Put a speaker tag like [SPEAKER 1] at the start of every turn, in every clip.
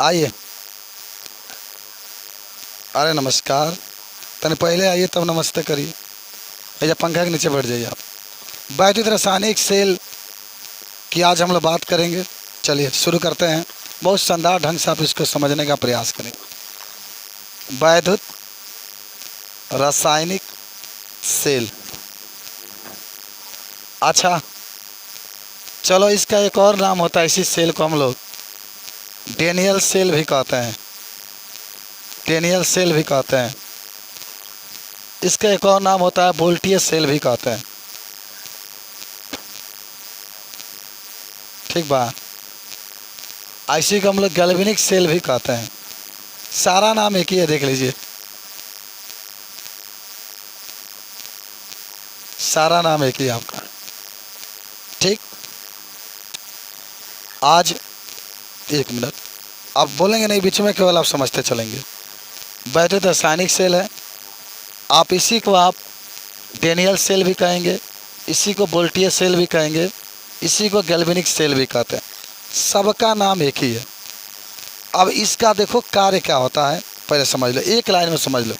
[SPEAKER 1] आइए। अरे नमस्कार। तने पहले आइए तब नमस्ते करिए। भैया पंखा के नीचे बैठ जाइए आप। वैद्युत रासायनिक सेल की आज हम लोग बात करेंगे। चलिए शुरू करते हैं। बहुत शानदार ढंग से आप इसको समझने का प्रयास करें। वैद्युत रासायनिक सेल। अच्छा, चलो इसका एक और नाम होता है, इसी सेल को हम लोग डेनियल सेल भी कहते हैं। डेनियल सेल भी कहते हैं। इसका एक और नाम होता है वोल्टीय सेल भी कहते हैं। ठीक बा। ऐसी को हम लोग गैल्वेनिक सेल भी कहते हैं। सारा नाम एक ही है, देख लीजिए। सारा नाम एक ही है आपका। ठीक। आज एक मिनट आप बोलेंगे नहीं बीच में, केवल आप समझते चलेंगे। वैद्युत रासायनिक सेल है, आप इसी को आप डेनियल सेल भी कहेंगे, इसी को वोल्टीय सेल भी कहेंगे, इसी को गैल्वेनिक सेल भी कहते हैं। सबका नाम एक ही है। अब इसका देखो कार्य क्या होता है, पहले समझ लो। एक लाइन में समझ लो,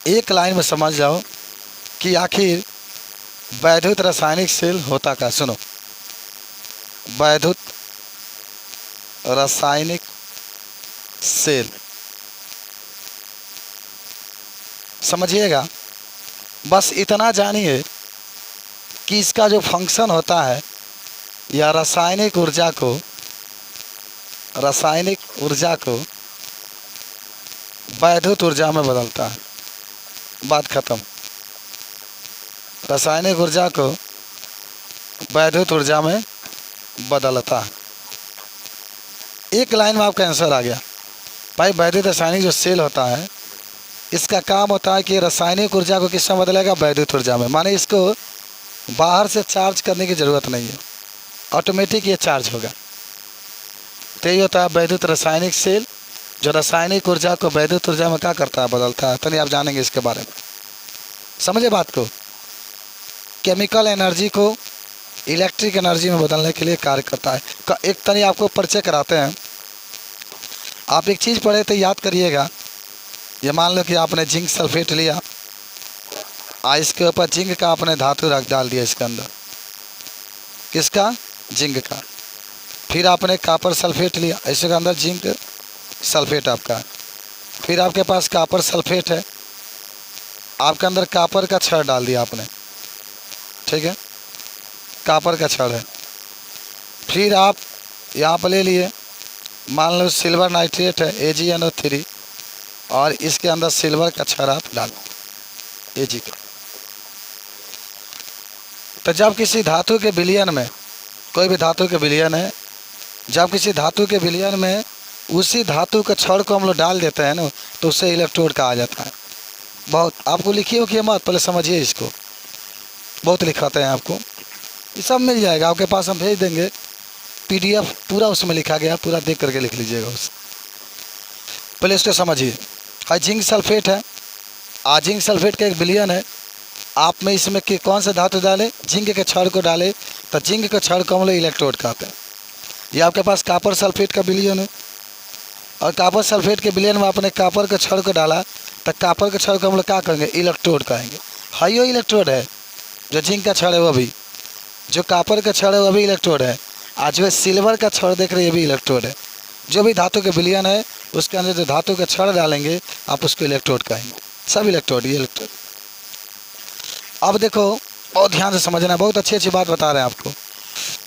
[SPEAKER 1] एक लाइन में समझ जाओ कि आखिर वैद्युत रासायनिक सेल होता क्या। सुनो, वैद्युत रासायनिक सेल समझिएगा। बस इतना जानिए कि इसका जो फंक्शन होता है, या रासायनिक ऊर्जा को वैद्युत ऊर्जा में बदलता है। बात खत्म। रासायनिक ऊर्जा को वैद्युत ऊर्जा में बदलता है। एक लाइन में आपका आंसर आ गया भाई। वैद्युत रासायनिक जो सेल होता है, इसका काम होता है कि रासायनिक ऊर्जा को किस में बदलेगा, वैद्युत ऊर्जा में। माने इसको बाहर से चार्ज करने की ज़रूरत नहीं है, ऑटोमेटिक ये चार्ज होगा। तो ये होता है वैद्युत रासायनिक सेल, जो रासायनिक ऊर्जा को वैद्युत ऊर्जा में क्या करता है, बदलता है। तो नहीं आप जानेंगे इसके बारे में। समझे बात को। केमिकल एनर्जी को इलेक्ट्रिक एनर्जी में बदलने के लिए कार्य करता है। एक तनी आपको परिचय कराते हैं। आप एक चीज़ पढ़े तो याद करिएगा। ये मान लो कि आपने जिंक सल्फेट लिया, इसके ऊपर जिंक का आपने धातु रख डाल दिया इसके अंदर। किसका? जिंक का। फिर आपने कॉपर सल्फेट लिया, इसके अंदर जिंक सल्फेट आपका है। फिर आपके पास कॉपर सल्फेट है, आपके अंदर कॉपर का छड़ डाल दिया आपने। ठीक है, कॉपर का छड़ है। फिर आप यहाँ पर ले लिए, मान लो सिल्वर नाइट्रेट है, AgNO3, और इसके अंदर सिल्वर का छड़ आप डालो, Ag का। तो जब किसी धातु के विलयन में, कोई भी धातु के विलयन है, जब किसी धातु के विलयन में उसी धातु के छड़ को हम लोग डाल देते हैं ना, तो उसे इलेक्ट्रोड कहा जाता है। बहुत आपको लिखी हो कि मत, पहले समझिए इसको। बहुत लिखाते हैं आपको, ये सब मिल जाएगा आपके पास, हम भेज देंगे PDF पूरा, उसमें लिखा गया, पूरा देख करके लिख लीजिएगा उस। पहले इसको समझिए। जिंक सल्फेट है, जिंक सल्फेट का एक विलयन है। आप में इसमें कि कौन सा धातु डाले, जिंक के छड़ को डाले, तो जिंक के छड़ को हम लोग इलेक्ट्रोड कहते हैं। ये आपके पास कॉपर सल्फेट का विलयन है, और कॉपर सल्फेट के विलयन में आपने कॉपर के छड़ को डाला, तो कॉपर के छड़ को हम लोग क्या कहेंगे, इलेक्ट्रोड कहेंगे। हाई वो इलेक्ट्रोड है, जो जिंक का छड़ है वो भी, जो कॉपर का छड़ है वो भी इलेक्ट्रोड है, आज जो सिल्वर का छड़ देख रहे हैं ये भी इलेक्ट्रोड है। जो भी धातु के विलयन है उसके अंदर जो धातु का छड़ डालेंगे आप उसको इलेक्ट्रोड कहेंगे। सब इलेक्ट्रोड, ये इलेक्ट्रोड। अब देखो, बहुत ध्यान से समझना, बहुत अच्छी अच्छी बात बता रहे हैं आपको।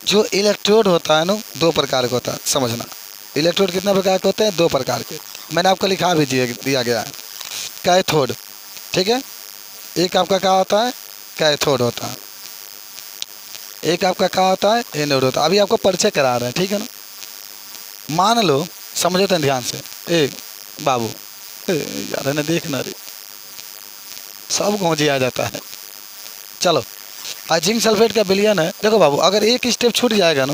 [SPEAKER 1] जो इलेक्ट्रोड होता है ना, दो प्रकार का होता है, समझना। इलेक्ट्रोड कितने प्रकार के होते हैं? दो प्रकार के। मैंने आपको लिखा भी दिया गया है, कैथोड। ठीक है, एक आपका क्या होता है, कैथोड होता है, एक आपका क्या होता है, एनोड होता है। अभी आपको परिचय करा रहे हैं, ठीक है ना। मान लो, समझो तो ध्यान से। बाबू यार ने देखना रे, सब गौजी आ जाता है। चलो, जिंक सल्फेट का विलयन है। देखो बाबू, अगर एक स्टेप छूट जाएगा ना,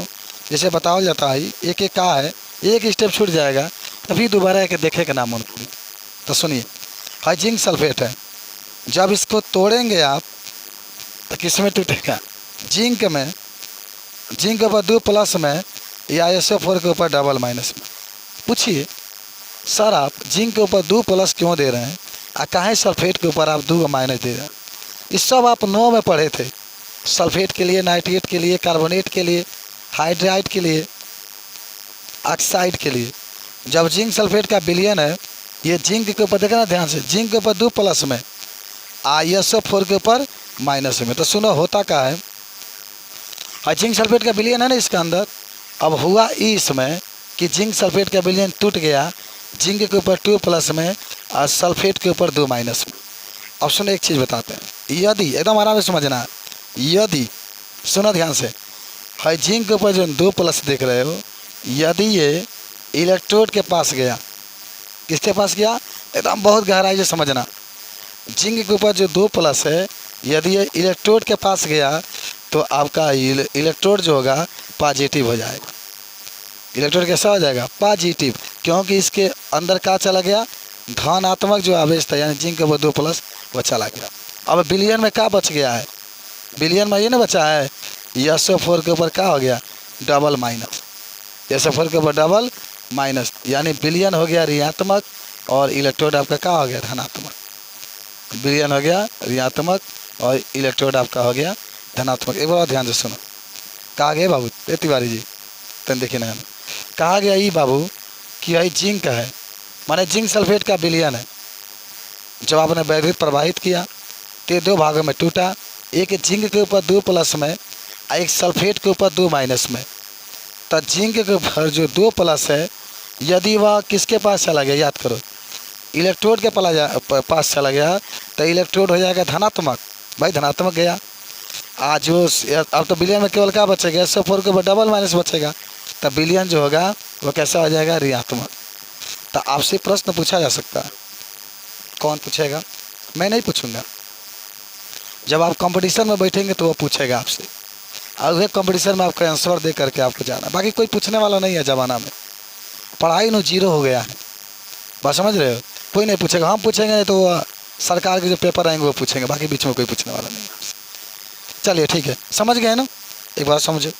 [SPEAKER 1] जैसे बताओ जाता है एक एक का है, एक स्टेप छूट जाएगा तभी दोबारा एक देखे का नाम मन। तो सुनिए, जिंक सल्फेट है, जब इसको तोड़ेंगे आप तो किस में टूटेगा, जिंक में। जिंक के ऊपर 2+ में, या SO4 के ऊपर डबल माइनस में। पूछिए सर आप जिंक के ऊपर 2 प्लस क्यों दे रहे हैं, काहे सल्फेट के ऊपर आप 2 माइनस दे रहे हैं। इस सब आप 9 में पढ़े थे, सल्फेट के लिए, नाइट्रेट के लिए, कार्बोनेट के लिए, हाइड्राइड के लिए, ऑक्साइड के लिए। जब जिंक सल्फेट का विलयन है, ये जिंक के ऊपर देखना ध्यान से, जिंक के ऊपर 2 प्लस में, SO4 के ऊपर माइनस में। तो सुनो होता क्या है, जिंक सल्फेट का विलयन है ना इसके अंदर। अब हुआ इसमें कि जिंक सल्फेट का विलयन टूट गया, जिंक के ऊपर 2 प्लस में और सल्फेट के ऊपर 2 माइनस में। अब सुनो एक चीज़ बताते हैं, यदि एकदम आराम से समझना, यदि सुनो ध्यान से, है जिंक के ऊपर जो 2 प्लस देख रहे हो, यदि ये इलेक्ट्रोड के पास गया, किसके पास गया, एकदम बहुत गहराई से समझना, जिंक के ऊपर जो 2 प्लस है, यदि ये इलेक्ट्रोड के पास गया तो आपका इलेक्ट्रोड जो होगा पॉजिटिव हो जाएगा। इलेक्ट्रोड कैसा हो जाएगा, पॉजिटिव, क्योंकि इसके अंदर क्या चला गया, धनात्मक जो आवेश था, यानी जिंक के ऊपर 2 प्लस वो चला गया। अब विलयन में क्या बच गया है, विलयन में ये ना बचा है, SO4 के ऊपर क्या हो गया, डबल माइनस, SO4 के ऊपर डबल माइनस, यानी विलयन हो गया ऋणात्मक और इलेक्ट्रोड आपका क्या हो गया, धनात्मक। विलयन हो गया ऋणात्मक और इलेक्ट्रोड आपका हो गया धनात्मक। एक बार ध्यान से सुनो, कहा गया बाबू तिवारी जी, तन देखिए ना, कहा गया ये बाबू कि भाई जिंक है, माने जिंक सल्फेट का विलयन है। जब आपने वैद्युत प्रवाहित किया तो 2 भागों में टूटा, एक जिंक के ऊपर 2 प्लस में और एक सल्फेट के ऊपर 2 माइनस में। तो जिंक के ऊपर जो 2 प्लस है, यदि वह किसके पास चला गया, याद करो, इलेक्ट्रोड के पास चला गया, तो इलेक्ट्रोड हो जाएगा धनात्मक, भाई धनात्मक गया। आज जो अब तो विलयन में केवल क्या बचेगा, SO4 के ऊपर डबल माइनस बचेगा, तब विलयन जो होगा वो कैसा हो जाएगा, ऋणात्मक। तो आपसे प्रश्न पूछा जा सकता है, कौन पूछेगा, मैं नहीं पूछूंगा। जब आप कंपटीशन में बैठेंगे तो वो पूछेगा आपसे, और वह कंपटीशन में आपका आंसर दे करके आपको जाना, बाकी कोई पूछने वाला नहीं है। ज़माना में पढ़ाई नो 0 हो गया है, बात समझ रहे हो, कोई नहीं पूछेगा। हम पूछेंगे तो सरकार के जो पेपर आएंगे वो पूछेंगे, बाकी बीच में कोई पूछने वाला नहीं है। चलिए ठीक है, समझ गए ना, एक बार समझो,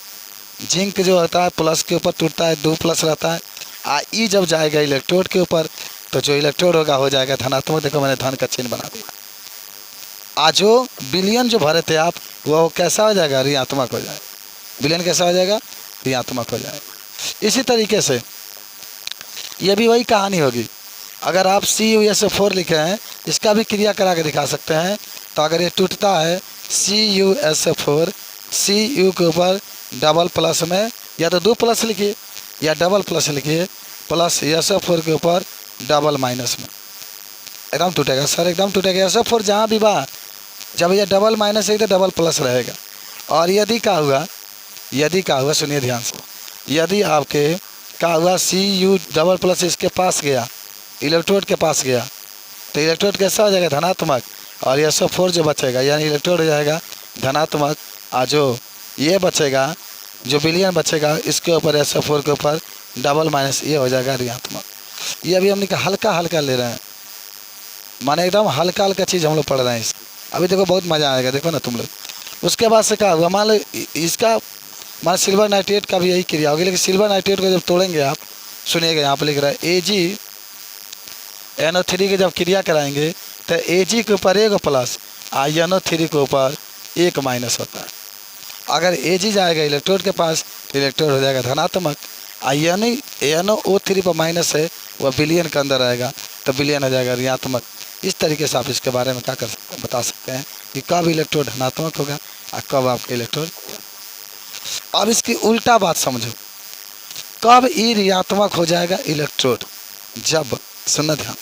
[SPEAKER 1] जिंक जो होता है प्लस के ऊपर टूटता है, 2 प्लस रहता है, ई जब जाएगा इलेक्ट्रोड के ऊपर, तो जो इलेक्ट्रोड होगा हो जाएगा धनात्मक। देखो मैंने धन का चिन्ह बना दिया। आज जो विलयन जो भरे थे आप, वो कैसा हो जाएगा, ऋणात्मक हो जाएगा। विलयन कैसा हो जाएगा, ऋणात्मक हो जाएगा। इसी तरीके से ये भी वही कहानी होगी। अगर आप CuSO4 लिखे हैं, इसका भी क्रिया करा के दिखा सकते हैं। तो अगर ये टूटता है CuSO4, Cu के ऊपर डबल प्लस में, या तो 2 प्लस लिखिए या डबल प्लस लिखिए, प्लस SO4 के ऊपर डबल माइनस में, एकदम टूटेगा सर, एकदम टूटेगा। SO4 जहाँ भी बा, जब ये डबल माइनस है तो डबल प्लस रहेगा। और यदि क्या हुआ, यदि क्या हुआ, सुनिए ध्यान से, यदि आपके क्या हुआ, Cu डबल प्लस इसके पास गया, इलेक्ट्रोड के पास गया, तो इलेक्ट्रोड कैसा हो जाएगा, धनात्मक, और SO4 जो बचेगा, यानी इलेक्ट्रोड हो जाएगा धनात्मक, और जो ये बचेगा, जो विलयन बचेगा, इसके ऊपर SO4 के ऊपर डबल माइनस, ये हो जाएगा ऋणात्मक। ये अभी हमने हल्का हल्का ले रहे हैं, माने एकदम हल्का हल्का चीज़ हम लोग पढ़ रहे हैं। इस अभी देखो बहुत मज़ा आएगा, देखो ना तुम लोग। उसके बाद से क्या हुआ, मान लो इसका, मान सिल्वर नाइट्रेट का भी यही क्रिया होगी, लेकिन सिल्वर नाइट्रेट को जब तोड़ेंगे आप, सुनिएगा यहाँ पर लिख रहा है AgNO3 की जब क्रिया कराएंगे तो Ag के ऊपर 1 प्लस, NO3 के ऊपर 1 माइनस होता है। अगर Ag जाएगा इलेक्ट्रोड के पास तो इलेक्ट्रोड हो जाएगा धनात्मक, यानी NO3 पर माइनस है, वह विलयन के अंदर आएगा, तो विलयन हो जाएगा ऋणात्मक। इस तरीके से आप इसके बारे में क्या कर सकते हैं, बता सकते हैं कि कब इलेक्ट्रोड धनात्मक होगा और कब आपका इलेक्ट्रोड। अब इसकी उल्टा बात समझो, कब ई ऋणात्मक हो जाएगा इलेक्ट्रोड, जब, सुनना ध्यान,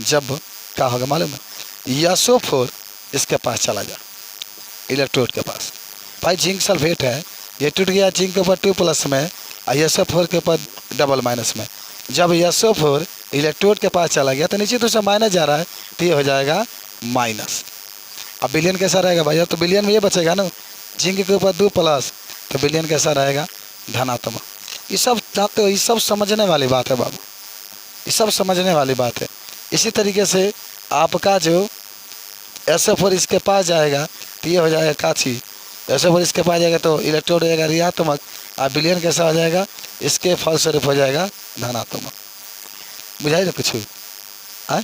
[SPEAKER 1] जब क्या होगा मालूम है, SO4 इसके पास चला जा, इलेक्ट्रोड के पास। भाई जिंक सल्फेट है, ये टूट गया जिंक के ऊपर 2 प्लस में और SO4 के ऊपर डबल माइनस में। जब SO4 इलेक्ट्रोड के पास चला गया तो नीचे तो सब माइनस जा रहा है, तो ये हो जाएगा माइनस। अब विलयन कैसा रहेगा भाई, तो विलयन में ये बचेगा ना, जिंक के ऊपर 2 प्लस, तो विलयन कैसा रहेगा, धनात्मक। ये सब जानते हो, ये सब समझने वाली बात है बाबू, ये सब समझने वाली बात है। इसी तरीके से आपका जो SO4 इसके पास जाएगा तो ये हो जाएगा काची, SO4 इसके पास जाएगा तो इलेक्ट्रोड हो जाएगा ऋणात्मक, और विलयन कैसा हो जाएगा, इसके फलस्वरूप हो जाएगा धनात्मक। बुझाई ना कुछ? हाँ,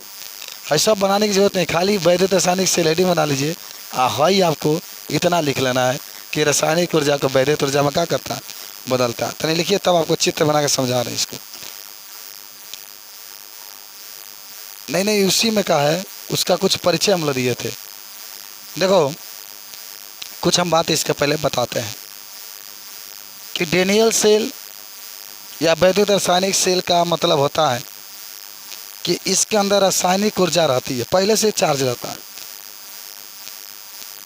[SPEAKER 1] ऐसा बनाने की जरूरत नहीं, खाली वैद्युत रासायनिक सेल हेडिंग बना लीजिए। हाई आपको इतना लिख लेना है कि रासायनिक ऊर्जा को वैद्युत ऊर्जा में क्या करता है, बदलता है। तो नहीं लिखिए, तब आपको चित्र बना के समझा रहे हैं इसको। नहीं नहीं, उसी में कहा है, उसका कुछ परिचय हम लोग दिए थे। देखो, कुछ हम बात इसके पहले बताते हैं कि डेनियल सेल या वैद्युत रासायनिक सेल का मतलब होता है कि इसके अंदर रासायनिक ऊर्जा रहती है, पहले से चार्ज रहता है,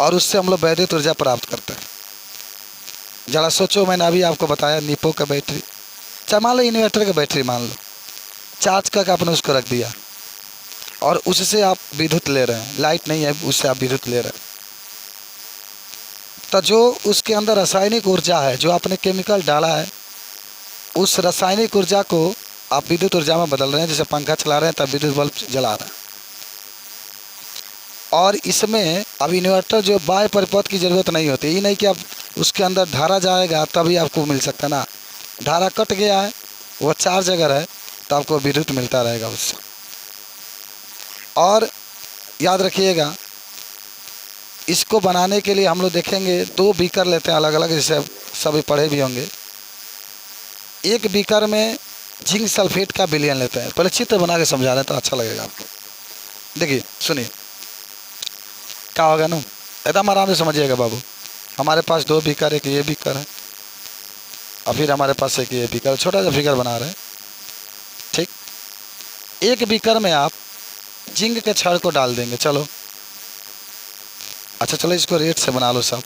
[SPEAKER 1] और उससे हम लोग वैद्युत ऊर्जा प्राप्त करते हैं। जरा सोचो, मैंने अभी आपको बताया निपो का बैटरी, चाहे मान लो इन्वर्टर का बैटरी मान लो, चार्ज करके आपने उसको रख दिया और उससे आप विद्युत ले रहे हैं, लाइट नहीं है उससे आप विद्युत ले रहे हैं। तो जो उसके अंदर रासायनिक ऊर्जा है, जो आपने केमिकल डाला है, उस रासायनिक ऊर्जा को आप विद्युत ऊर्जा में बदल रहे हैं। जैसे पंखा चला रहे हैं तब विद्युत बल्ब जला रहे हैं। और इसमें अब इन्वर्टर जो बाह्य परिपथ की ज़रूरत नहीं होती, ये नहीं कि अब उसके अंदर धारा जाएगा तभी आपको मिल सकता ना, धारा कट गया है, वो चार्ज अगर है तो आपको विद्युत मिलता रहेगा उससे। और याद रखिएगा, इसको बनाने के लिए हम लोग देखेंगे 2 बीकर लेते हैं अलग अलग, जैसे सभी पढ़े भी होंगे। एक बीकर में जिंक सल्फेट का विलयन लेते हैं। पहले चित्र बना के समझा रहे हैं तो अच्छा लगेगा आपको। देखिए सुनिए क्या होगा ना, एकदम आराम से समझिएगा बाबू। हमारे पास 2 बीकर, एक ये बीकर है और फिर हमारे पास एक ये बीकर, छोटा सा बीकर बना रहे हैं, ठीक। एक बीकर में आप जिंक के छड़ को डाल देंगे। चलो अच्छा, चलो इसको रेट से बना लो सब,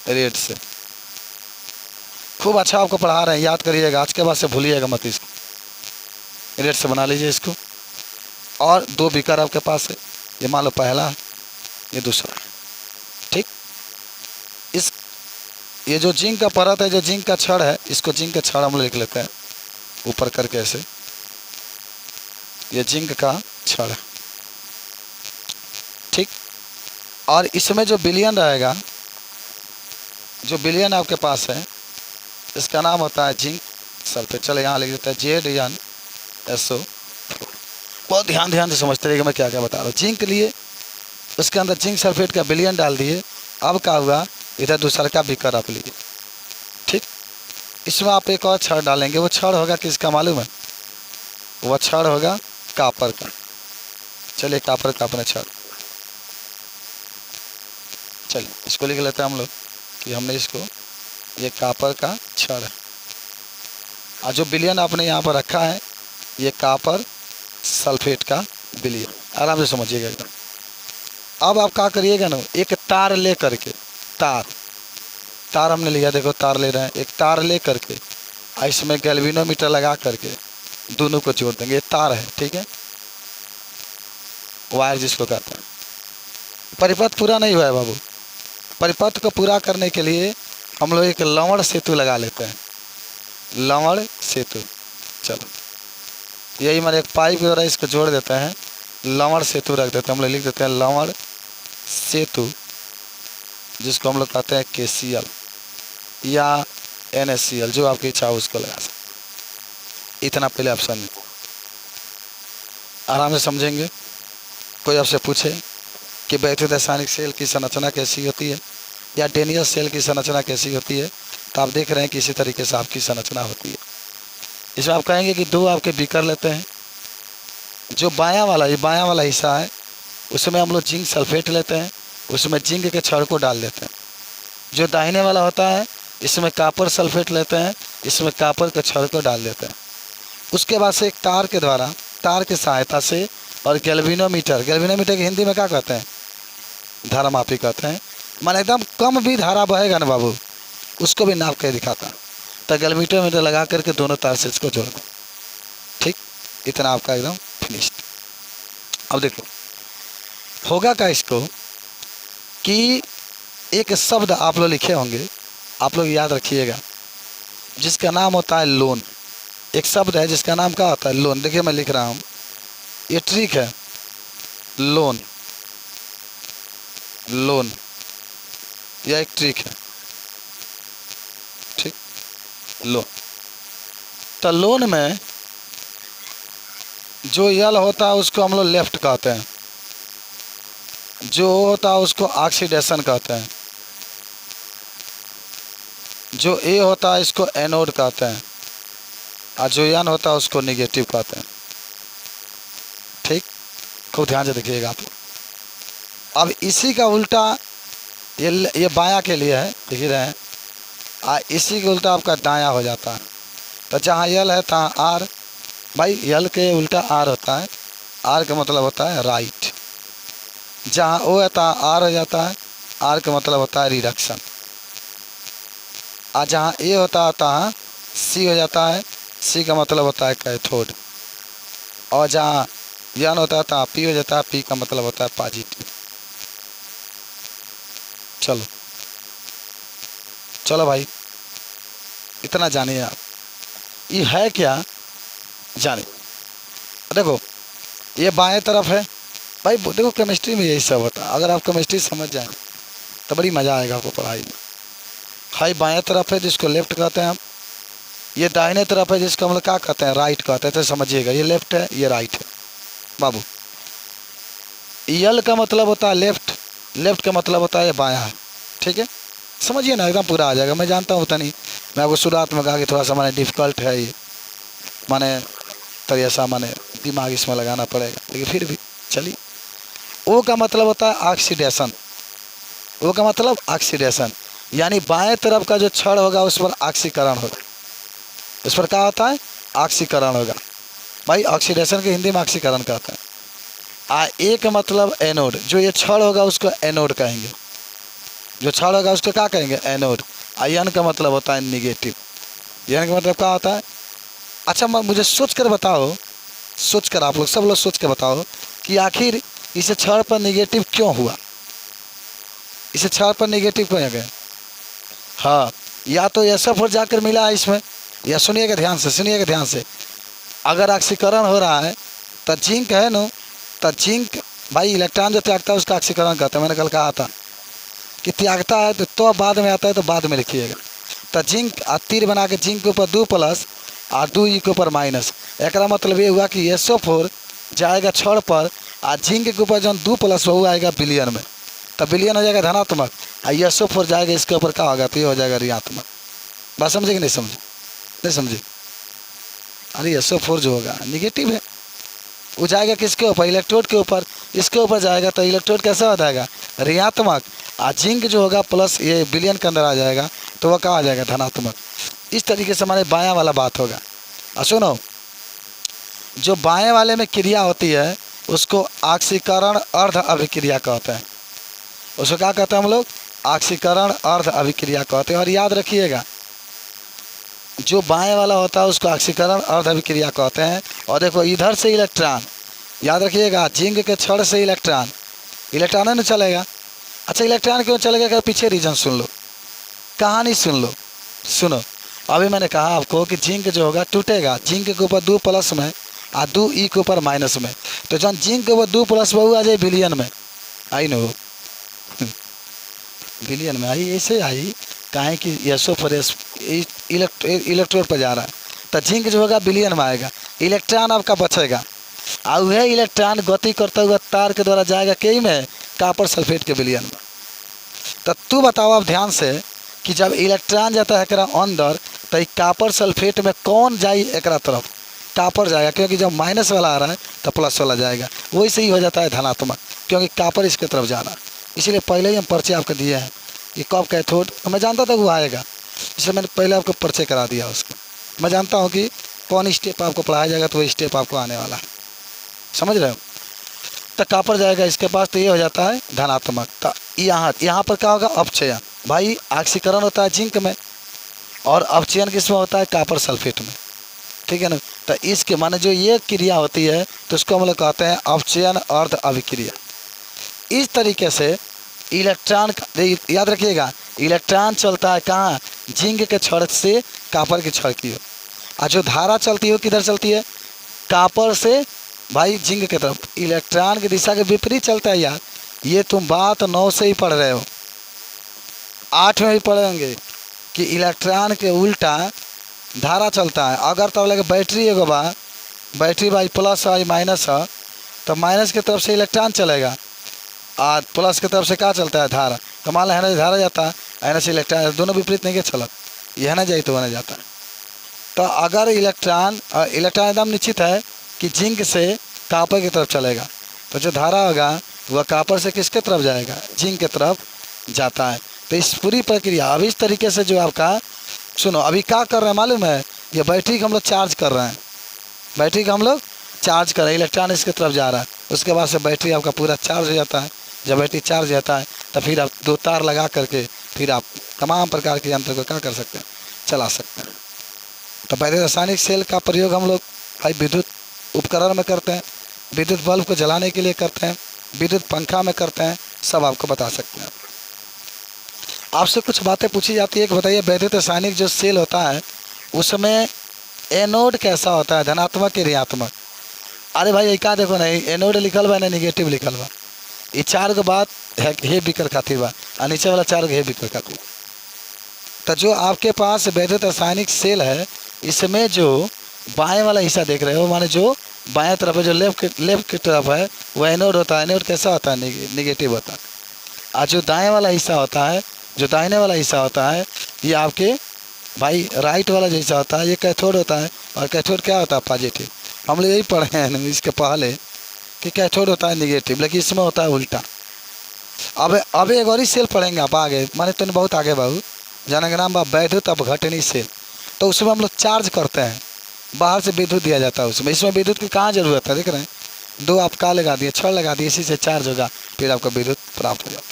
[SPEAKER 1] रेट से। खूब अच्छा आपको पढ़ा रहे हैं, याद करिएगा, आज के बाद से भूलिएगा मत इसको। रेट से बना लीजिए इसको। और 2 बीकर आपके पास है, ये मान लो पहला, ये दूसरा, ठीक। इस ये जो जिंक का परत है, जो जिंक का छड़ है, इसको जिंक का छड़ हम लोग लिख लेते हैं ऊपर करके ऐसे, ये जिंक का छड़ है, ठीक। और इसमें जो विलयन रहेगा, जो विलयन आपके पास है, इसका नाम होता है जिंक सल्फेट। चलो यहाँ लिख देते हैं ZnSO। बहुत ध्यान से समझते रहिएगा मैं क्या क्या बता रहा हूँ। जिंक लिए, उसके अंदर जिंक सल्फेट का विलयन डाल दिए। अब क्या हुआ, इधर दूसरा का बीकर आप लिए, ठीक। इसमें आप एक और छड़ डालेंगे। वो छड़ होगा किसका मालूम है? वह छड़ होगा कापर का। चलिए कापर का अपने छड़, चलिए इसको लिख लेते हैं हम लोग कि हमने इसको, ये कापर का छड़ है। और जो विलयन आपने यहाँ पर रखा है, ये कापर सल्फेट का विलयन। आराम से समझिएगा एकदम। अब आप क्या करिएगा ना, एक तार ले करके, तार हमने लिया, देखो तार ले रहे हैं, एक तार ले करके इसमें गैल्वेनोमीटर लगा करके दोनों को जोड़ देंगे। ये तार है, ठीक है, वायर जिसको कहते हैं। परिपथ पूरा नहीं हुआ है बाबू। परिपथ को पूरा करने के लिए हम लोग एक लवण सेतु लगा लेते हैं, लवण सेतु। चलो यही मैंने एक पाइप के द्वारा इसको जोड़ देते हैं, लवण सेतु रख देते हैं। हम लोग लिख देते हैं लवण सेतु, जिसको हम लोग कहते हैं KCl या NaCl, जो आपकी इच्छा हो उसको लगा सकते। इतना पहले ऑप्शन में आराम से समझेंगे। कोई आपसे पूछे कि वैद्युत रासायनिक सेल की संरचना कैसी होती है या डेनियल सेल की संरचना कैसी होती है, तो आप देख रहे हैं कि इसी तरीके से आपकी संरचना होती है। इसमें आप कहेंगे कि 2 आपके बीकर लेते हैं। जो बायां वाला हिस्सा है, उसमें हम लोग जिंक सल्फेट लेते हैं, उसमें जिंक के छड़ को डाल देते हैं। जो दाहिने वाला होता है, इसमें कापर सल्फेट लेते हैं, इसमें कापर के छड़ को डाल देते हैं। उसके बाद से एक तार के द्वारा, तार की सहायता से, और गैल्वेनोमीटर की हिंदी में क्या कहते हैं? धारामापी कहते हैं। मान एकदम कम भी धारा बहेगा ना बाबू, उसको भी नाप के दिखाता। तो गैल्वेनोमीटर लगा करके दोनों तार से इसको जोड़ दें, ठीक। इतना आपका एकदम फिनिश्ड। अब देखो होगा क्या इसको, कि एक शब्द आप लोग लिखे होंगे, आप लोग याद रखिएगा, जिसका नाम होता है लोन। एक शब्द है जिसका नाम क्या होता है? लोन। देखिए मैं लिख रहा हूँ, ये ट्रिक है, लोन, लोन, यह एक ट्रिक है, ठीक। लोन तो लोन में जो यल होता है उसको हम लोग लेफ्ट कहते हैं, जो होता है उसको ऑक्सीडेशन कहते हैं, जो ए होता है इसको एनोड कहते हैं, और जो एन होता है उसको निगेटिव कहते हैं। ठीक, खूब ध्यान से देखिएगा आप। अब इसी का उल्टा ये बायां के लिए है, देख रहे हैं, इसी के उल्टा आपका दायां हो जाता है। तो जहाँ यल है तहाँ आर, भाई यल के उल्टा आर होता है, आर का मतलब होता है राइट। जहाँ ओ है तहाँ आर हो जाता है, आर का मतलब होता है रिडक्शन। और जहाँ ए होता है तहाँ सी हो जाता है, सी का मतलब होता है कैथोड। और जहाँ यन होता है तहाँ पी हो जाता है, पी का मतलब होता है पॉजिटिव। चलो चलो भाई, इतना जानिए आप। ये है क्या जानिए। देखो ये बाएं तरफ है भाई, देखो केमिस्ट्री में यही सब होता है। अगर आप केमिस्ट्री समझ जाए तो बड़ी मज़ा आएगा आपको पढ़ाई में। हाई बाएं तरफ है जिसको लेफ्ट कहते हैं हम, ये दाहिने तरफ है जिसको हम लोग क्या कहते हैं, राइट कहते हैं। तो समझिएगा, ये लेफ्ट है ये राइट है बाबू। यल का मतलब होता है लेफ्ट, लेफ्ट का मतलब होता है ये बायां है। ठीक है, समझिए ना, एकदम पूरा आ जाएगा। मैं जानता हूँ, पता नहीं, मैं आपको शुरुआत में कहा कि थोड़ा सा माने डिफ़िकल्ट है ये, माने तो ऐसा माने दिमाग इसमें लगाना पड़ेगा, लेकिन फिर भी चलिए। ओ का मतलब होता है ऑक्सीडेशन, ओ का मतलब ऑक्सीडेशन, यानी बाएं तरफ का जो छड़ होगा उस पर ऑक्सीकरण होगा। उस पर क्या होता है, ऑक्सीकरण होगा। भाई ऑक्सीडेशन के हिंदी में ऑक्सीकरण कहते हैं। ए का मतलब एनोड, जो ये छड़ होगा उसको एनोड कहेंगे, जो छड़ होगा उसको क्या कहेंगे, एनोड। एन का मतलब होता है निगेटिव। एन का मतलब क्या होता है। अच्छा मुझे सोच कर बताओ, सोच कर आप लोग सब लोग सोच कर बताओ कि आखिर इसे छड़ पर निगेटिव क्यों हुआ, इसे छड़ पर निगेटिव क्यों गए। हाँ, या तो SO4 जाकर मिला है इसमें, या सुनिएगा ध्यान से, सुनिएगा ध्यान से, अगर ऑक्सीकरण हो रहा है तो जिंक है ना, तो जिंक भाई इलेक्ट्रॉन जो त्यागता है उसका ऑक्सीकरण कहते हैं। मैंने कल कहा था कि त्यागता है तो बाद में आता है, तो बाद में लिखिएगा। तो जिंक तीर बना के जिंक के ऊपर 2 प्लस और 2 ई के ऊपर माइनस, एक मतलब ये हुआ कि SO4 जाएगा छड़ पर, और जिंक के ऊपर जो 2 प्लस वो आएगा बिलियन में, तो बिलियन हो जाएगा धनात्मक, और SO4 जाएगा इसके ऊपर क्या होगा, तो ये हो जाएगा ऋणात्मक। बात समझे कि नहीं समझे, नहीं समझे। अरे SO4 जो होगा निगेटिव है, वो जाएगा किसके ऊपर, इलेक्ट्रोड के ऊपर, इसके ऊपर जाएगा तो इलेक्ट्रोड कैसा हो जाएगा, ऋणात्मक। और जिंक जो होगा प्लस ये बिलियन के अंदर आ जाएगा, तो वह क्या आ जाएगा, धनात्मक। इस तरीके से हमारे बायां वाला बात होगा। और सुनो, जो बाएं वाले में क्रिया होती है उसको ऑक्सीकरण अर्ध अभिक्रिया कहते हैं। उसको क्या कहते हैं हम लोग, ऑक्सीकरण अर्ध अभिक्रिया कहते हैं। और याद रखिएगा, जो बाएं वाला होता है उसको ऑक्सीकरण अर्ध अभिक्रिया कहते हैं। और देखो इधर से इलेक्ट्रॉन, याद रखिएगा, जिंक के छड़ से इलेक्ट्रॉन, इलेक्ट्रॉन नहीं चलेगा। अच्छा इलेक्ट्रॉन क्यों चलेगा, क्या पीछे रीजन सुन लो, कहानी सुन लो। सुनो, अभी मैंने कहा आपको कि जिंक जो होगा टूटेगा, जिंक के ऊपर 2 प्लस में और 2 ई के ऊपर माइनस में। तो जब जिंक के ऊपर 2 प्लस में आ जाए बिलियन में आई न हो, बिलियन में आई, ऐसे आई काहे कि SO4 इलेक्ट्रोड पर जा रहा है, तो जिंक जो होगा बिलियन में आएगा, इलेक्ट्रॉन आपका बचेगा। और वह इलेक्ट्रॉन गति करता हुआ तार के द्वारा जाएगा कई में, कॉपर सल्फेट के बिलियन में। तो तू बताओ आप ध्यान से कि जब इलेक्ट्रॉन जाता है एकरा अंदर, तो ये कॉपर सल्फेट में कौन जाए, एकरा तरफ कॉपर जाएगा, क्योंकि जब माइनस वाला आ रहा है तो प्लस वाला जाएगा। वही से ही हो जाता है धनात्मक, क्योंकि कॉपर इसके तरफ जा रहा है। इसीलिए पहले ही हम पर्चे आपको दिए हैं कि कब कैथोड, मैं जानता था वो आएगा, इसलिए मैंने पहले आपको पर्चे करा दिया उसको। मैं जानता हूँ कि कौन स्टेप आपको पढ़ाया जाएगा, तो वो स्टेप आपको आने वाला है, समझ रहे हो। तो कॉपर जाएगा इसके पास, तो ये हो जाता है धनात्मक। तो यहाँ पर क्या होगा, अपचयन। भाई ऑक्सीकरण होता है जिंक में, और अपचयन किसमें होता है, कॉपर सल्फेट में। ठीक है ना। तो इसके माने जो ये क्रिया होती है तो उसको हम लोग कहते हैं अपचयन अर्ध अभिक्रिया। इस तरीके से इलेक्ट्रॉन, याद रखिएगा, इलेक्ट्रॉन चलता है कहाँ, जिंक के छड़ से कॉपर के छड़ की ओर, और जो धारा चलती है किधर चलती है, कॉपर से भाई जिंक की तरफ। इलेक्ट्रॉन की दिशा के विपरीत चलता है यार, ये तुम बात 9 से ही पढ़ रहे हो, 8 में भी पढ़ेंगे कि इलेक्ट्रॉन के उल्टा धारा चलता है। अगर तो लगे बैटरी एगो बा, बैटरी बा प्लस है माइनस है, तो माइनस की तरफ से इलेक्ट्रॉन चलेगा और प्लस की तरफ से क्या चलता है, धारा। तो मान लो है ना धारा जाता है, है ना से इलेक्ट्रॉन, दोनों विपरीत नहीं के चलत, यह ना जाए तो वह जाता है। तो अगर इलेक्ट्रॉन इलेक्ट्रॉन एकदम निश्चित है कि जिंक से कॉपर की तरफ चलेगा, तो जो धारा होगा वह कॉपर से किसके तरफ जाएगा, जिंक की तरफ जाता है। तो इस पूरी प्रक्रिया अब इस तरीके से जो आपका, सुनो अभी क्या कर रहे हैं मालूम है, ये बैटरी को हम लोग चार्ज कर रहे हैं, बैटरी को हम लोग चार्ज कर रहे हैं, इलेक्ट्रॉन इसके तरफ जा रहा है, उसके बाद से बैटरी आपका पूरा चार्ज हो जाता है। जब बैटरी चार्ज हो जाता है तो फिर आप 2 तार लगा करके फिर आप तमाम प्रकार के यंत्र को क्या कर सकते हैं, चला सकते हैं। तो पहले रासायनिक सेल का प्रयोग हम लोग भाई विद्युत उपकरण में करते हैं, विद्युत बल्ब को जलाने के लिए करते हैं, विद्युत पंखा में करते हैं, सब आपको बता सकते हैं। आपसे कुछ बातें पूछी जाती है कि बताइए वैद्युत रासायनिक जो सेल होता है उसमें एनोड कैसा होता है, धनात्मक या ऋणात्मक। अरे भाई क्या देखो ना, एनोड लिखल बा ना निगेटिव लिखल बा, ये 4 गो बात हे बिकर खातिर बा और नीचे वाला 4 गो हे बिकर खातिर। तो जो आपके पास वैद्युत रासायनिक सेल है इसमें जो बाएं वाला हिस्सा देख रहे हो, माने जो बाएं तरफ है, जो लेफ्ट की तरफ है वो एनोड होता है। एनोड कैसा होता है, निगेटिव होता है। और जो दाएं वाला हिस्सा होता है, जो दाहिने वाला हिस्सा होता है, ये आपके भाई राइट वाला जो हिस्सा होता है ये कैथोड होता है। और कैथोड क्या होता है, पॉजिटिव। हम लोग यही पढ़े हैं इसके पहले कि कैथोड होता है निगेटिव, लेकिन इसमें होता है उल्टा। अब एक और ही सेल पढ़ेंगे आप आगे, माने तो बहुत आगे बाबू, जाने का नाम वैद्युत अपघटनी सेल। तो उसमें हम लोग चार्ज करते हैं, बाहर से विद्युत दिया जाता है उसमें। इसमें विद्युत की कहाँ ज़रूरत है, देख रहे हैं, 2 आप का लगा दिए, 6 लगा दिए, इसी से चार्ज होगा, फिर आपको विद्युत प्राप्त हो जाता है।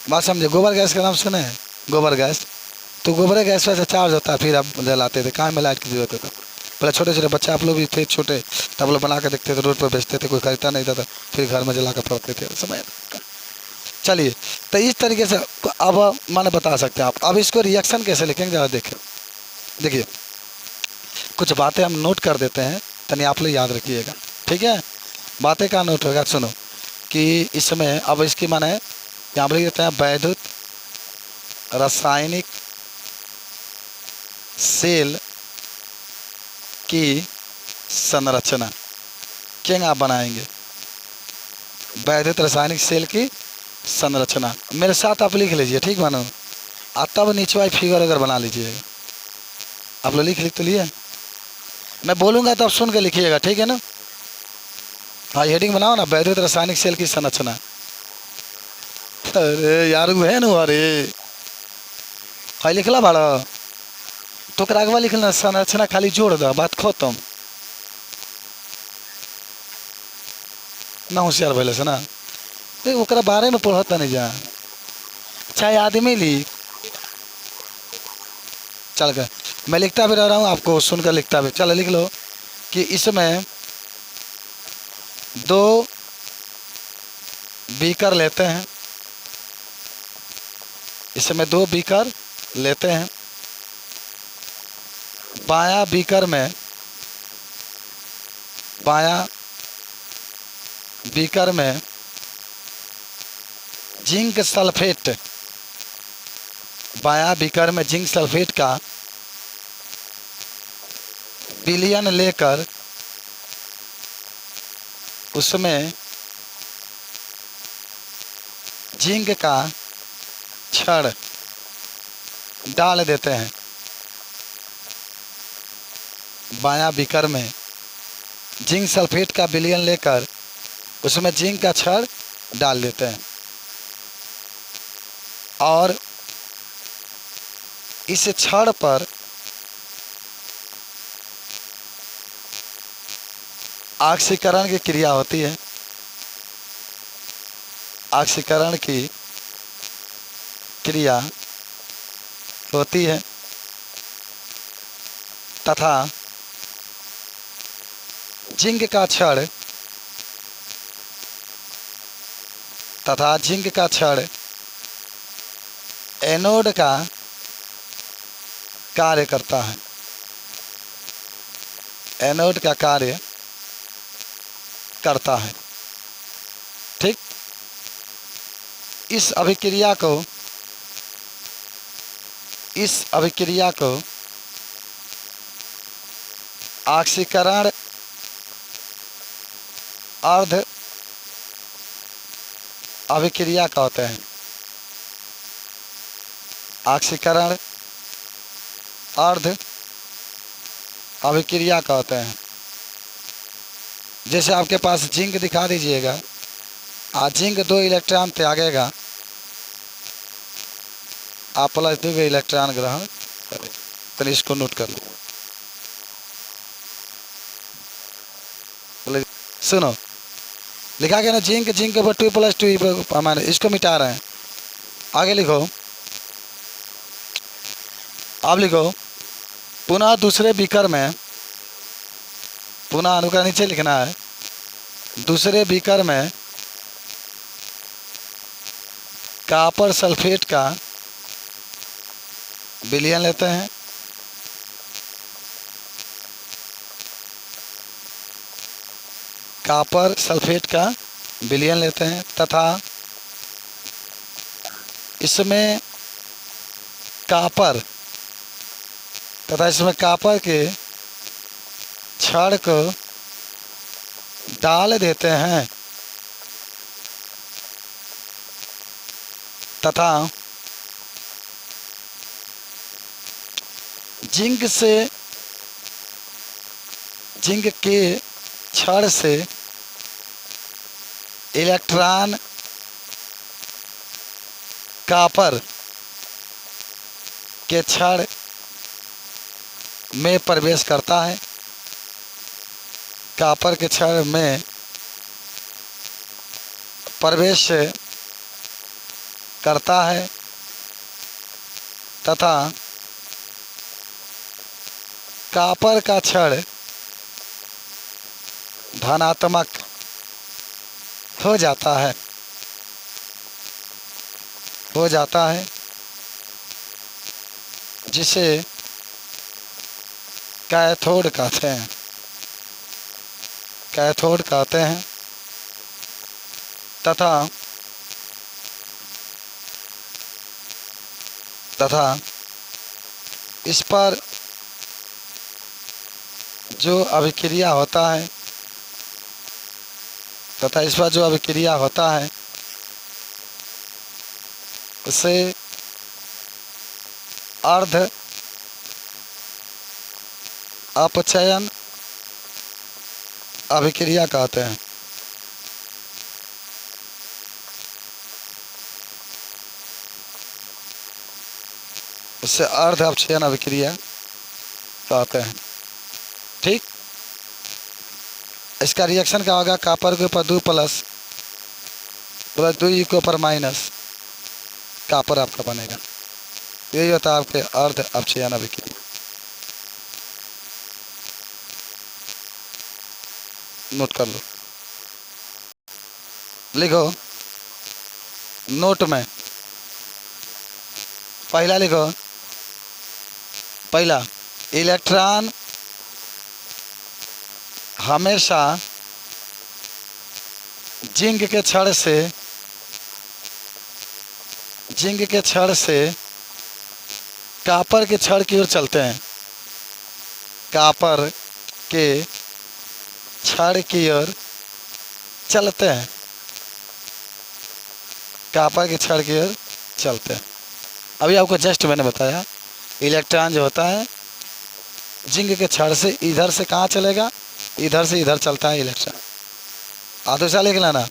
[SPEAKER 1] बात समझे। गोबर गैस का नाम सुने हैं, गोबर गैस, तो गोबर गैस से चार्ज होता है, फिर आप जलाते थे। कहाँ में लाइट की जरूरत होता, पहले छोटे छोटे बच्चे आप लोग भी थे छोटे, तब लोग बना के देखते थे, रोड पर बेचते थे, कोई खरीदता नहीं था, फिर घर में जला कर पड़ते थे समय। चलिए, तो इस तरीके से अब मैंने बता सकते हैं आप। अब इसको रिएक्शन कैसे लिखेंगे ज़रा देखें, देखिए कुछ बातें हम नोट कर देते हैं, तनी आप लोग याद रखिएगा, ठीक है। बातें का नोट होगा, सुनो कि इसमें अब इसकी माने यहाँ पर लिख देते हैं वैद्युत रासायनिक सेल की संरचना क्या आप बनाएंगे, वैद्युत रासायनिक सेल की संरचना। मेरे साथ आप लिख लीजिए, ठीक मानो, और तब नीचे वाली फिगर अगर बना लीजिएगा। आप लोग लिख तो लिए, मैं बोलूँगा तो आप सुन के लिखिएगा, ठीक है ना। हाँ हेडिंग बनाओ ना, वैद्युत रासायनिक सेल की संरचना। अरे यार वो है ना, अरे हाई लिखला भाड़ा तो आगवा लिखना संरचना खाली जोड़ दो, बात खत्म ना। होशियार भले से ना ओकरा बारे में पढ़ता नहीं जा, चाहे आदमी लिख, चल गए। मैं लिखता भी रह रहा हूँ, आपको सुनकर लिखता भी। चलो लिख लो कि इसमें 2 बीकर लेते हैं, इसमें 2 बीकर लेते हैं। बायां बीकर में जिंक सल्फेट, बायां बीकर में जिंक सल्फेट का विलयन लेकर उसमें जिंक का छड़ डाल देते हैं। बायां बीकर में जिंक सल्फेट का विलयन लेकर उसमें जिंक का छड़ डाल देते हैं और इस छड़ पर ऑक्सीकरण की क्रिया होती है। ऑक्सीकरण की क्रिया होती है तथा जिंक का छड़ एनोड का कार्य करता है। एनोड का कार्य करता है, ठीक। इस अभिक्रिया को ऑक्सीकरण अर्ध अभिक्रिया कहते हैं। ऑक्सीकरण अर्ध अभिक्रिया कहते हैं। जैसे आपके पास जिंक दिखा दीजिएगा, जिंक 2 इलेक्ट्रॉन त्यागेगा, आप +2 इलेक्ट्रॉन ग्रहण करें। तो इसको नोट कर लो। सुनो, लिखा गया ना जिंक जिंक पर 2 + 2 हमारे, इसको मिटा रहे हैं। आगे लिखो, अब लिखो पुनः दूसरे बीकर में, पुनः अणु का नीचे लिखना है, दूसरे बीकर में कॉपर सल्फेट का विलयन लेते हैं। कॉपर सल्फेट का विलयन लेते हैं तथा इसमें कॉपर के छड़ को डाल देते हैं तथा जिंक के छड़ से इलेक्ट्रॉन कॉपर के छड़ में प्रवेश करता है। कॉपर के छड़ में प्रवेश करता है तथा कॉपर का छड़ धनात्मक हो जाता है, जिसे कैथोड कहते हैं तथा इस पर जो अभिक्रिया होता है उसे अर्ध अपचयन अभिक्रिया कहते हैं। उससे अर्ध अपचयन अभिक्रिया कहते हैं। ठीक, इसका रिएक्शन क्या होगा? कॉपर के ऊपर 2 प्लस 2 के ऊपर माइनस कॉपर आपका बनेगा। यही होता है आपके अर्ध अपचयन अभिक्रिया। नोट कर लो, लिखो नोट में। पहला लिखो, पहला इलेक्ट्रॉन हमेशा जिंक के छड़ से कॉपर के छड़ की ओर चलते हैं। कॉपर के छड़ की ओर चलते हैं, कॉपर के छड़ की ओर चलते हैं। अभी आपको जस्ट मैंने बताया, इलेक्ट्रॉन जो होता है जिंक के छड़ से इधर से कहाँ चलेगा? इधर से इधर चलता है इलेक्ट्रॉन। दूसरा लिख लेना,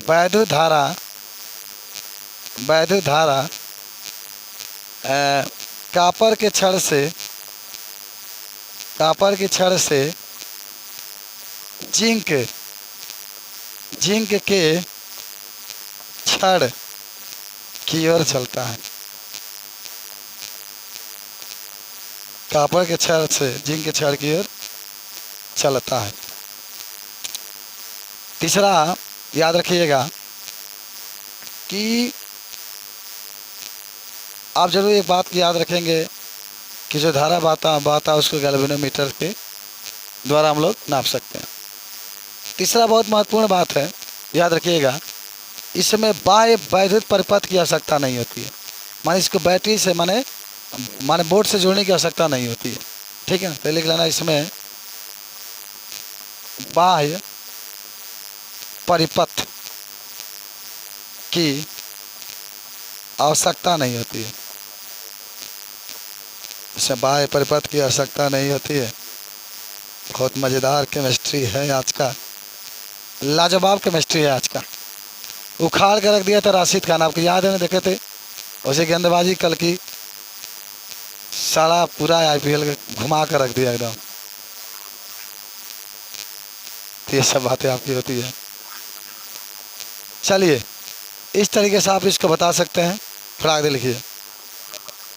[SPEAKER 1] वैद्युत धारा कॉपर के छड़ से जिंक के छड़ की ओर चलता है। कॉपर के छड़ से जिंक के छड़ की ओर चलता है। तीसरा याद रखिएगा कि आप जरूर एक बात की याद रखेंगे कि जो धारा बहता उसको गैल्वेनोमीटर के द्वारा हम लोग नाप सकते हैं। तीसरा बहुत महत्वपूर्ण बात है, याद रखिएगा, इसमें बाह्य वैद्युत परिपथ की आवश्यकता नहीं होती है। माने इसको बैटरी से माने बोर्ड से जोड़ने की आवश्यकता नहीं होती है। ठीक है ना? तो लिख लेना, इसमें बाह्य परिपथ की आवश्यकता नहीं होती है। इसे बाह्य परिपथ की आवश्यकता नहीं होती है। बहुत मज़ेदार केमिस्ट्री है आज का, लाजवाब केमिस्ट्री है आज का। उखाड़ कर रख दिया था राशिद खान, आपको याद है ना, देखे थे उसे गेंदबाजी कल की, सारा पूरा आईपीएल घुमा कर रख दिया एकदम। तो ये सब बातें आपकी होती है। चलिए इस तरीके से आप इसको बता सकते हैं। फिर आगे लिखिए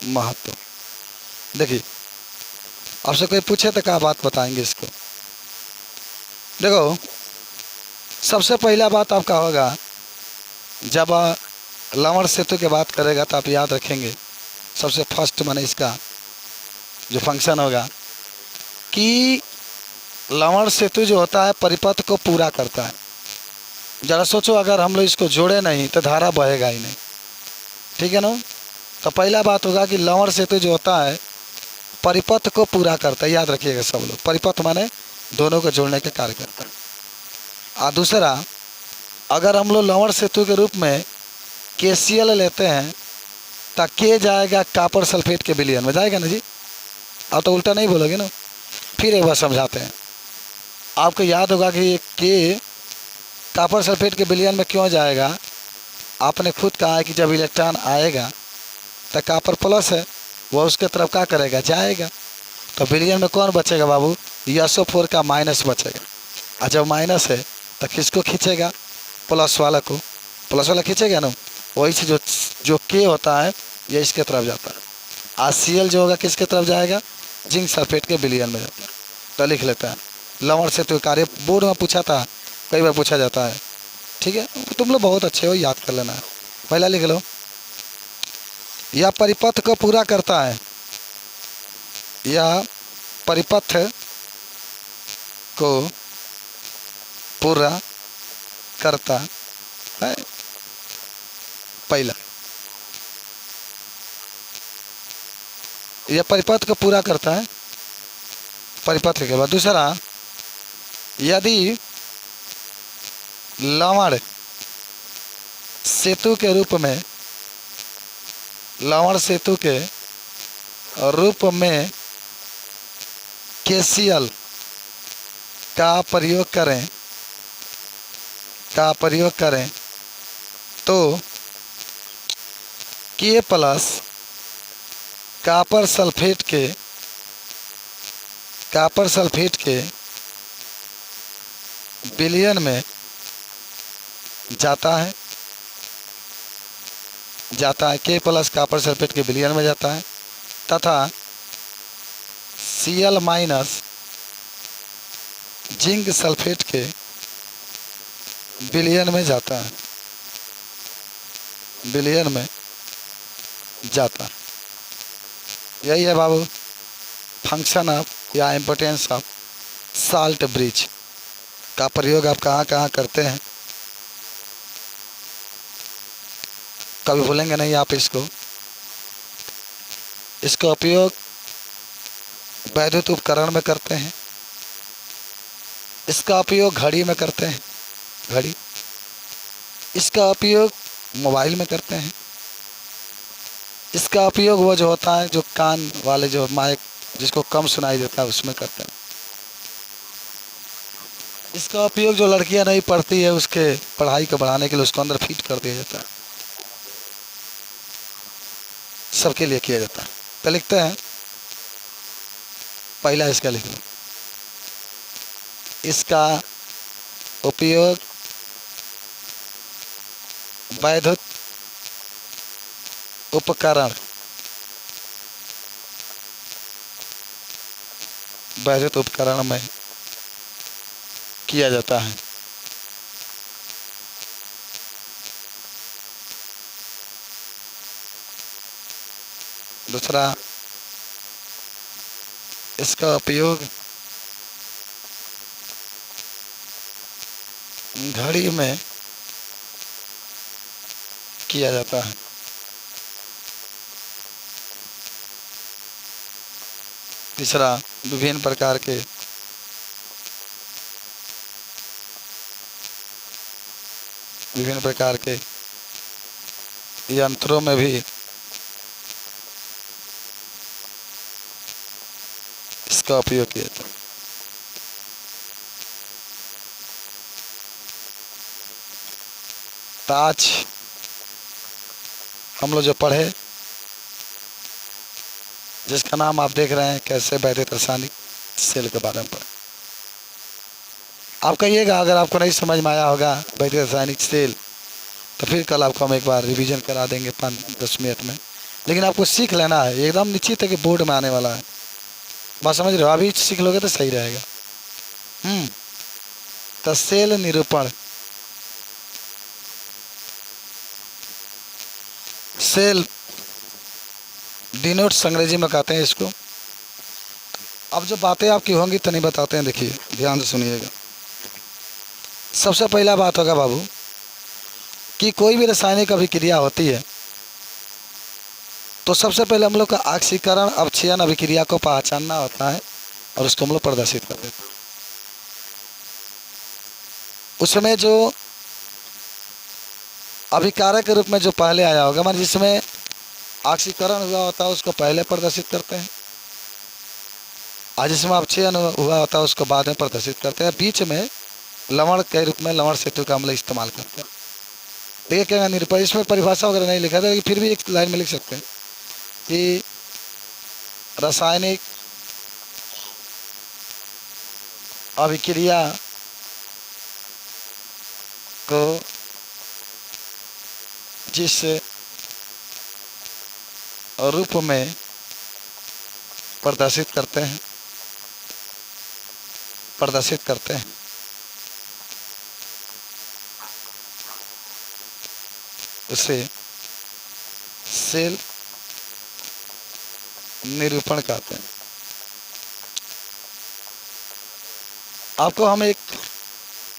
[SPEAKER 1] महत्व। देखिए आपसे कोई पूछे तो क्या बात बताएंगे इसको। देखो सबसे पहला बात आपका होगा, जब लवण सेतु की बात करेगा तो आप याद रखेंगे सबसे फर्स्ट माने इसका जो फंक्शन होगा कि लवण सेतु जो होता है परिपथ को पूरा करता है। जरा सोचो अगर हम लोग इसको जोड़े नहीं तो धारा बहेगा ही नहीं, ठीक है ना। तो पहला बात होगा कि लवण सेतु जो होता है परिपथ को पूरा करता है, याद रखिएगा सब लोग। परिपथ माने दोनों को जोड़ने का कार्य करता है। और दूसरा, अगर हम लोग लवण सेतु के रूप में KCl लेते हैं तो के जाएगा कॉपर सल्फेट के विलयन में, जाएगा ना जी। आप तो उल्टा नहीं बोलोगे ना। फिर एक बार समझाते हैं। आपको याद होगा कि के कॉपर सल्फेट के विलयन में क्यों जाएगा। आपने खुद कहा है कि जब इलेक्ट्रॉन आएगा तो कॉपर प्लस है, वह उसके तरफ क्या करेगा, जाएगा। तो विलयन में कौन बचेगा बाबू, SO4 का माइनस बचेगा। और जब माइनस है तो किसको खींचेगा, प्लस वाला को, प्लस वाला खींचेगा ना। वही से जो के होता है ये इसके तरफ जाता है। और Cl जो होगा किसके तरफ जाएगा, जिंक सल्फेट के विलयन में जाता है। तो लिख लेते हैं लवण सेतु कार्य, बोर्ड में पूछा था, कई बार पूछा जाता है, ठीक है। तुम लोग बहुत अच्छे हो, याद कर लेना है। पहला लिख लो, यह परिपथ को पूरा करता है, यह परिपथ को पूरा करता है। पहला, यह परिपथ को पूरा करता है, परिपथ के बाद। दूसरा, यदि लवण सेतु के रूप में, लवण सेतु के रूप में KCl का प्रयोग करें तो K प्लस कॉपर सल्फेट के विलयन में जाता है K प्लस कॉपर सल्फेट के विलयन में जाता है, तथा Cl माइनस जिंक सल्फेट के विलयन में जाता है, विलयन में जाता है। यही है बाबू फंक्शन ऑफ या इम्पोर्टेंस ऑफ साल्ट ब्रिज का प्रयोग आप कहाँ कहाँ करते हैं, कभी भूलेंगे नहीं आप इसको। इसका उपयोग वैद्युत उपकरण में करते हैं, इसका उपयोग घड़ी में करते हैं, घड़ी, इसका उपयोग मोबाइल में करते हैं, इसका उपयोग वो जो होता है जो कान वाले जो माइक जिसको कम सुनाई देता है उसमें करते हैं, इसका उपयोग जो लड़कियां नहीं पढ़ती है उसके पढ़ाई को बढ़ाने के लिए उसको अंदर फिट कर दिया जाता है, सबके लिए किया जाता है। तो लिखते हैं पहला, इसका लिख लो, इसका उपयोग वैद्युत उपकरण में किया जाता है। दूसरा, इसका उपयोग घड़ी में किया जाता है। तीसरा, विभिन्न प्रकार के विभिन्न प्रकार के यंत्रों में भी इसका उपयोग किया जाता है। तो आज हम लोग जो पढ़े, जिसका नाम आप देख रहे हैं कैसे वैद्युत रासायनिक सेल के बारे में पढ़े। आप कहिएगा अगर आपको नहीं समझ में आया होगा वैद्युत रासायनिक सेल, तो फिर कल आपको हम एक बार रिवीजन करा देंगे 5-10 मिनट में। लेकिन आपको सीख लेना है, एकदम निश्चित है कि बोर्ड में आने वाला है। बात समझ रहे हो? अभी सीख लोगे तो सही रहेगा। तो सेल निरूपण, सेल डिनोट्स अंग्रेजी में कहते हैं इसको। अब जो बातें आपकी होंगी तो नहीं बताते हैं, देखिए ध्यान से सुनिएगा। सबसे पहला बात होगा बाबू कि कोई भी रासायनिक अभिक्रिया होती है तो सबसे पहले हम लोग का ऑक्सीकरण अपक्षयन अभिक्रिया को पहचानना होता है और उसको हम लोग प्रदर्शित कर देते हैं। उसमें जो अभिकारक के रूप में जो पहले आया होगा, मान जिसमें ऑक्सीकरण हुआ होता है उसको पहले प्रदर्शित करते हैं, और जिसमें अपक्षयन हुआ होता है उसको बाद में प्रदर्शित करते हैं। बीच में लवण के रूप में लवण सेतु का हम लोग इस्तेमाल करते हैं। देखिए क्या निरूपण, इसमें परिभाषा वगैरह नहीं लिखा था, लेकिन फिर भी एक लाइन में लिख सकते हैं कि रासायनिक अभिक्रिया को जिस रूप में प्रदर्शित करते हैं उसे सेल निरूपण कहते हैं। आपको हम एक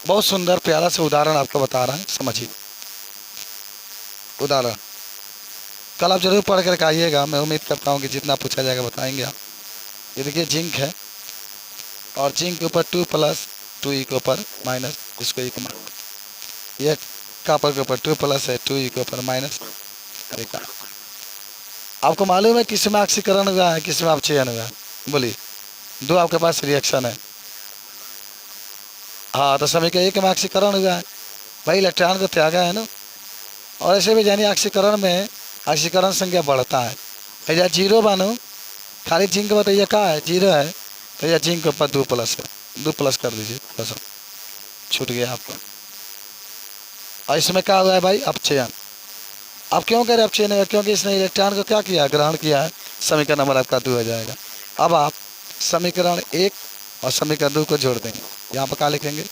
[SPEAKER 1] बहुत सुंदर प्यारा सा उदाहरण आपको बता रहे हैं, समझिए। उदाहरण कल आप जरूर पढ़ कर आइएगा, मैं उम्मीद करता हूँ कि जितना पूछा जाएगा बताएंगे आप। ये देखिए जिंक है और जिंक के ऊपर 2+ 2e के ऊपर माइनस, इसको एक मान। यह कॉपर के ऊपर 2+ है, 2e के ऊपर माइनस। आपको मालूम है किस में ऑक्सीकरण हुआ है, किस में अपक्षयन हुआ है? बोलिए। दो आपके पास रिएक्शन है। हाँ, तो समय के एक में ऑक्सीकरण हुआ है, भाई इलेक्ट्रॉन को त्यागा है ना। और ऐसे भी जानिए ऑक्सीकरण में ऑक्सीकरण संख्या बढ़ता है। या 0 बानो, खाली जिंक बताइए क्या है, 0 है, तो यह जिंक के ऊपर 2+ है, 2+ कर दीजिए, बस छूट गया आपका। और इसमें क्या हुआ है भाई, अपक्षयन। आप क्यों कह रहे अपक्षयन है? क्योंकि इसने इलेक्ट्रॉन को क्या किया, ग्रहण किया है। समीकरण नंबर आपका 2 हो जाएगा। अब आप समीकरण 1 और समीकरण 2 को जोड़ देंगे। यहाँ पर क्या लिखेंगे,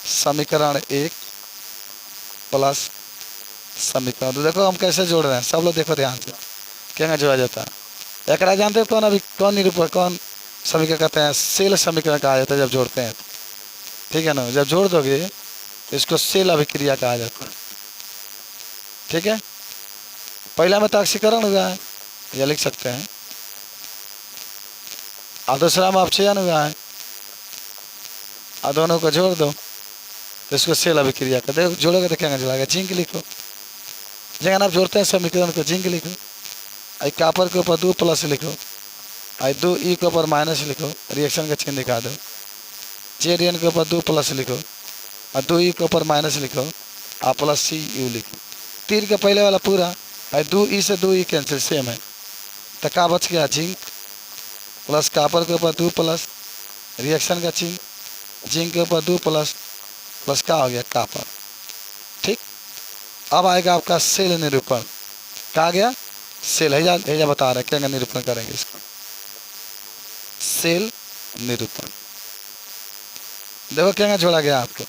[SPEAKER 1] समीकरण 1 प्लस समीकरण 2। देखो हम कैसे जोड़ रहे हैं, सब लोग देखो ध्यान से, क्या जोड़ा जाता है। एक जानते हैं कौन, अभी कौन निरूपण, कौन समीकरण कहते हैं? सेल समीकरण कहा जाता है जब जोड़ते हैं, ठीक है ना। जब जोड़ दोगे तो इसको सेल अभिक्रिया कहा जाता है, ठीक है। पहला में तो ऑक्सीकरण हुआ है, यह लिख सकते हैं, और दूसरा में अपक्षयन हुआ है, और दोनों को जोड़ दो तो इसको सेल अभिक्रिया कर दो। जोड़ोगे तो क्या जोड़ेगा, जिंक लिखो। जगह आप जोड़ते हैं समीकरण को, जिंक लिखो। आई कॉपर के ऊपर 2+ लिखो, आई 2e के ऊपर माइनस लिखो, रिएक्शन का चिन्ह दिखा दो। जेडियन के ऊपर 2+ लिखो और 2e के ऊपर माइनस लिखो और +cu लिखो। तीर के पहले वाला पूरा, आई 2e से 2e कैंसिल, सेम है, तो क्या बच गया, जिंक प्लस कॉपर के ऊपर 2+ रिएक्शन का चिन्ह, जिंक के ऊपर 2+ प्लस क्या हो गया, कॉपर। ठीक। अब आएगा आपका सेल निरूपण। क्या आ गया, सेल। है बता रहे क्या निरूपण करेंगे इसका, सेल निरूपण। देखो क्या जोड़ा गया आपको।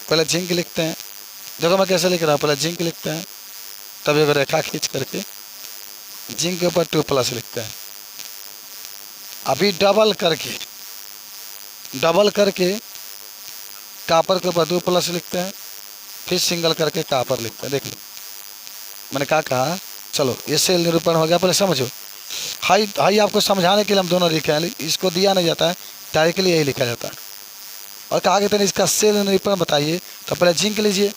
[SPEAKER 1] पहले जिंक लिखते हैं, देखो मैं कैसे लिख रहा हूँ। पहले जिंक लिखते हैं, तब एक रेखा खींच करके जिंक के ऊपर 2+ लिखते हैं। अभी डबल करके कॉपर के ऊपर 2+ लिखते हैं, फिर सिंगल करके कॉपर लिखते हैं। देख लो मैंने क्या कहा। चलो ये सेल निरूपण हो गया, पहले समझो। हाई आपको समझाने के लिए हम दोनों लिखे हैं, इसको दिया नहीं जाता है, डायरेक्टली यही लिखा जाता है। और कहा कहते हैं इसका सेल निरूपण बताइए, तो पहले जिंक लीजिए,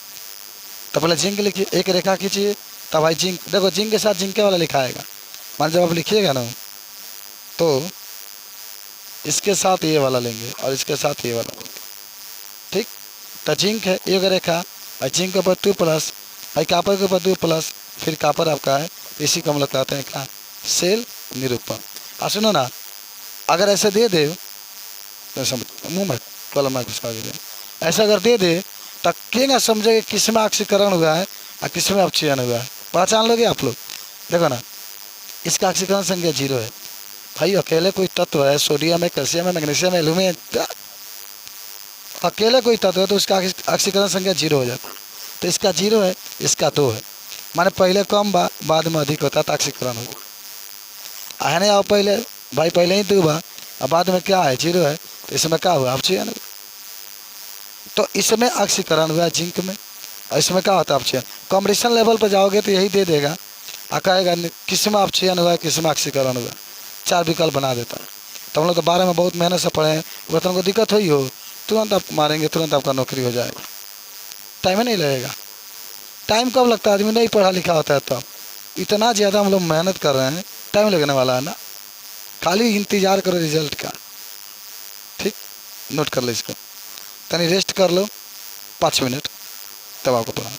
[SPEAKER 1] तो पहले जिंक लिखिए, एक रेखा खींचिए, तब भाई जिंक, देखो जिंक के साथ जिंक वाला लिखा आएगा। मान जब आप लिखिएगा ना तो इसके साथ ये वाला लेंगे और इसके साथ ये वाला, ठीक। तो जिंक है एक रेखा, और जिंक के ऊपर 2 प्लस, भाई कापर के ऊपर 2 प्लस, फिर कापर आपका है, इसी को हम लोग कहते हैं क्या, सेल निरूपण। सुनो ना, अगर ऐसे दे दे तो मुँह में कलम में घुसा दे, ऐसा अगर दे दे तो क्या समझे किस में ऑक्सीकरण हुआ है और किस में अपचयन हुआ है, पहचान लोगे आप लोग। देखो ना, इसका ऑक्सीकरण संख्या 0 है। भाई अकेले कोई तत्व है, सोडियम है, कैल्शियम है, मैग्नीशियम है, एल्यूमिनियम, अकेले कोई तत्व है तो उसका ऑक्सीकरण संख्या 0 हो जाता है। तो इसका 0 है, इसका 2 है, माने पहले कम बा बाद में अधिक होता है तो ऑक्सीकरण होगा। है नहीं, आओ पहले भाई पहले ही 2 बा और बाद में क्या है 0 है, तो इसमें क्या हुआ अपचयन हुआ। तो इसमें ऑक्सीकरण हुआ जिंक में, और इसमें क्या होता है अपचयन। कॉम्बिनेशन लेवल पर जाओगे तो यही दे देगा, कहेगा किस में अपचयन हुआ, किस में ऑक्सीकरण हुआ, 4 विकल्प बना देता है। तो हम लोग तो 12 में बहुत मेहनत से पढ़े हैं, अगर तुमको दिक्कत हुई हो तुरंत आप मारेंगे, तुरंत आपका नौकरी हो जाएगा, टाइम ही नहीं लगेगा। टाइम कब लगता है, आदमी नहीं पढ़ा लिखा होता है तब। इतना ज़्यादा हम लोग मेहनत कर रहे हैं, टाइम लगने वाला है ना, खाली इंतज़ार करो रिजल्ट का, ठीक। नोट कर लो इसको, तनी रेस्ट कर लो 5 मिनट, तब आपको पढ़ा।